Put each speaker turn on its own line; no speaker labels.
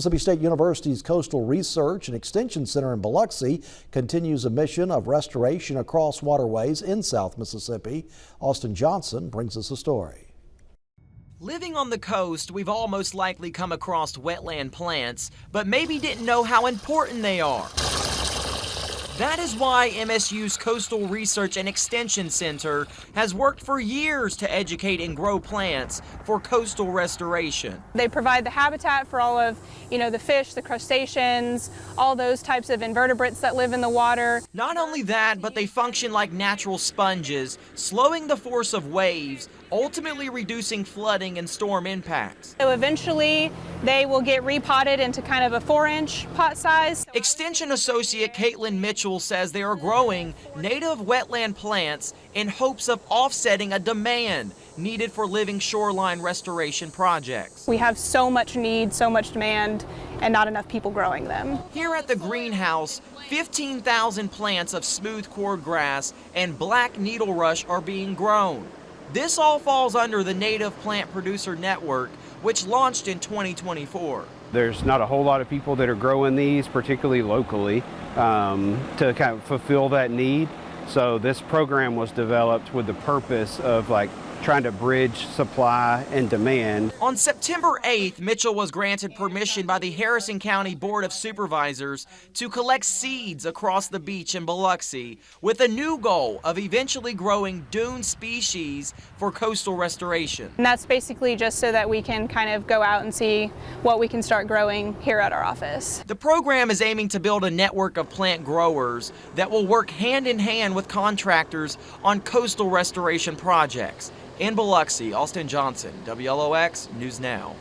Mississippi State University's Coastal Research and Extension Center in Biloxi continues a mission of restoration across waterways in South Mississippi. Austin Johnson brings us a story.
Living on the coast, we've all most likely come across wetland plants, but maybe didn't know how important they are. That is why MSU's Coastal Research and Extension Center has worked for years to educate and grow plants for coastal restoration.
They provide the habitat for all of, the fish, the crustaceans, all those types of invertebrates that live in the water.
Not only that, but they function like natural sponges, slowing the force of waves, ultimately reducing flooding and storm impacts.
So eventually they will get repotted into kind of a 4-inch pot size.
Extension associate Caitlin Mitchell says they are growing native wetland plants in hopes of offsetting a demand needed for living shoreline restoration projects.
We have so much need, so much demand, and not enough people growing them.
Here at the greenhouse, 15,000 plants of smooth cordgrass and black needlerush are being grown. This all falls under the Native Plant Producer Network, which launched in 2024.
There's not a whole lot of people that are growing these, particularly locally, to kind of fulfill that need. So this program was developed with the purpose of trying to bridge supply and demand.
On September 8th, Mitchell was granted permission by the Harrison County Board of Supervisors to collect seeds across the beach in Biloxi with a new goal of eventually growing dune species for coastal restoration.
And that's basically just so that we can kind of go out and see what we can start growing here at our office.
The program is aiming to build a network of plant growers that will work hand in hand with contractors on coastal restoration projects. In Biloxi, Austin Johnson, WLOX News Now.